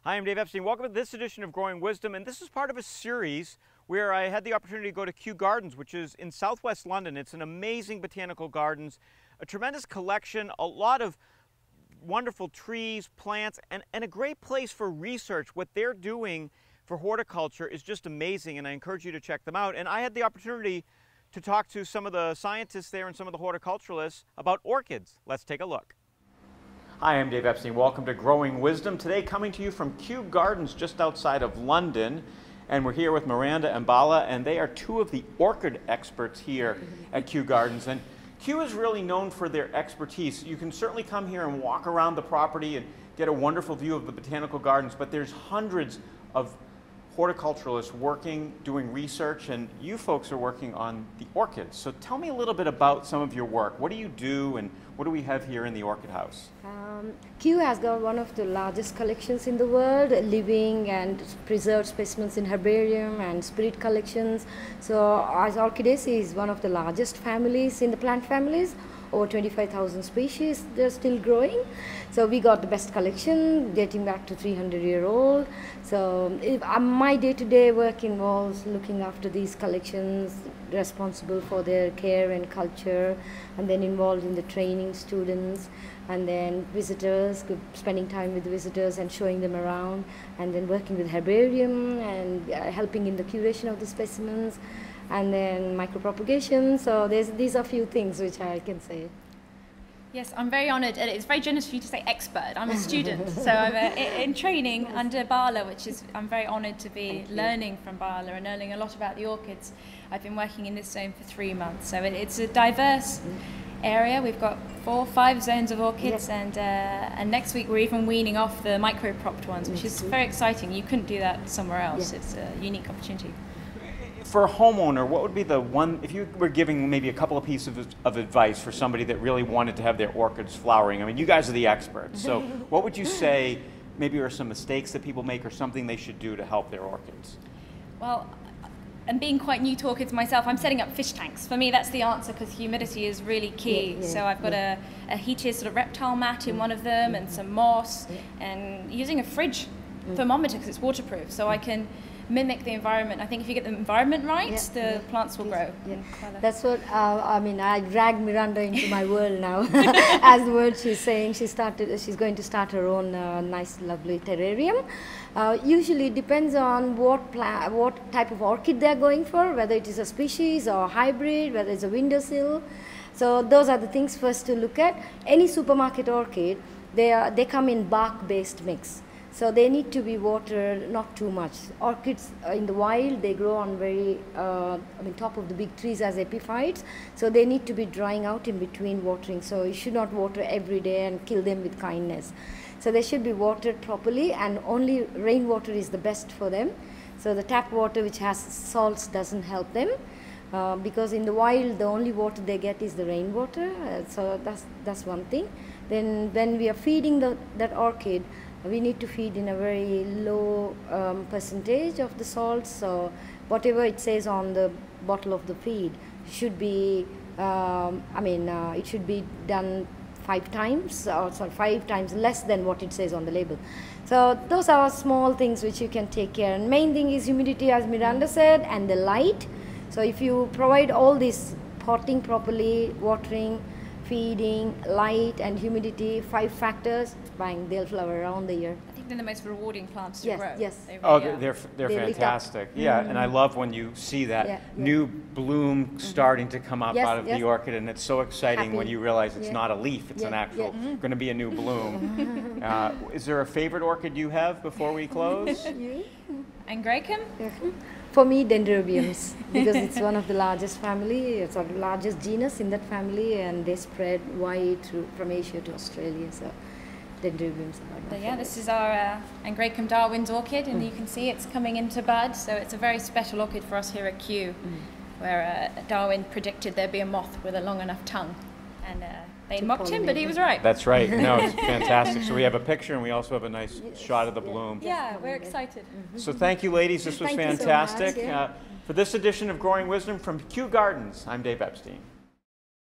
Hi, I'm Dave Epstein. Welcome to this edition of Growing Wisdom, and this is part of a series where I had the opportunity to go to Kew Gardens, which is in southwest London. It's an amazing botanical gardens, a tremendous collection, a lot of wonderful trees, plants, and a great place for research. What they're doing for horticulture is just amazing, and I encourage you to check them out. And I had the opportunity to talk to some of the scientists there and some of the horticulturalists about orchids. Let's take a look. Hi, I'm Dave Epstein. Welcome to Growing Wisdom. Today coming to you from Kew Gardens just outside of London. And we're here with Miranda and Bala, and they are two of the orchid experts here at Kew Gardens. And Kew is really known for their expertise. You can certainly come here and walk around the property and get a wonderful view of the botanical gardens, but there's hundreds of horticulturalists working, doing research, and you folks are working on the orchids. So tell me a little bit about some of your work. What do you do, and what do we have here in the orchid house? Kew has got one of the largest collections in the world, living and preserved specimens in herbarium and spirit collections. So as Orchidaceae is one of the largest families in the plant families, over 25,000 species, they're still growing. So we got the best collection dating back to 300-year-old. So my day-to-day work involves looking after these collections, responsible for their care and culture, and then involved in the training students, and then visitors, spending time with the visitors and showing them around, and then working with herbarium and helping in the curation of the specimens, and then micropropagation. So these are a few things which I can say. Yes, I'm very honoured, and it's very generous for you to say expert. I'm a student, so I'm in training under Bala, which is, I'm very honoured to be learning from Bala and learning a lot about the orchids. I've been working in this zone for 3 months, so it's a diverse area. We've got 4 or 5 zones of orchids, and next week we're even weaning off the micro-propped ones, which is very exciting. You couldn't do that somewhere else. It's a unique opportunity. For a homeowner, what would be the one, if you were giving maybe a couple of pieces of advice for somebody that really wanted to have their orchids flowering? I mean, you guys are the experts, so what would you say maybe are some mistakes that people make or something they should do to help their orchids? Well, and being quite new to orchids myself, I'm setting up fish tanks. For me, that's the answer, because humidity is really key. So I've got a heated sort of reptile mat in one of them, and some moss, and using a fridge thermometer because it's waterproof, so I can mimic the environment. I think if you get the environment right, the plants will grow. That's what I mean. I dragged Miranda into my world now. As the word she's saying, she's going to start her own nice, lovely terrarium. Usually it depends on what type of orchid they're going for, whether it is a species or hybrid, whether it's a windowsill. So those are the things first to look at. Any supermarket orchid, they come in bark-based mix. So they need to be watered not too much. Orchids in the wild, they grow on very, top of the big trees as epiphytes. So they need to be drying out in between watering. So you should not water every day and kill them with kindness. So they should be watered properly, and only rainwater is the best for them. So the tap water which has salts doesn't help them. Because in the wild, the only water they get is the rainwater. So that's one thing. Then when we are feeding that orchid, we need to feed in a very low percentage of the salts. So whatever it says on the bottle of the feed should be, it should be done 5 times, or sorry, 5 times less than what it says on the label. So those are small things which you can take care. And main thing is humidity, as Miranda said, and the light. So if you provide all this, potting properly, watering, feeding, light, and humidity, 5 factors, bang, they'll flower around the year. I think they're the most rewarding plants to grow. Yes. They're fantastic. Yeah, and I love when you see that new bloom starting to come up out of the orchid, and it's so exciting when you realize it's not a leaf, it's an actual, going to be a new bloom. Is there a favorite orchid you have before we close? Angraecum? For me, dendrobiums, because it's one of the largest family, it's the largest genus in that family, and they spread wide from Asia to Australia. So dendrobiums are my favorite. This is our Angraecum Darwin's orchid, and you can see it's coming into bud. So it's a very special orchid for us here at Kew, where Darwin predicted there'd be a moth with a long enough tongue, and they mocked him, but he was right. That's right. No, it's fantastic. So we have a picture, and we also have a nice shot of the bloom. Yeah, we're excited. So thank you, ladies. This was fantastic. So much, for this edition of Growing Wisdom from Kew Gardens, I'm Dave Epstein.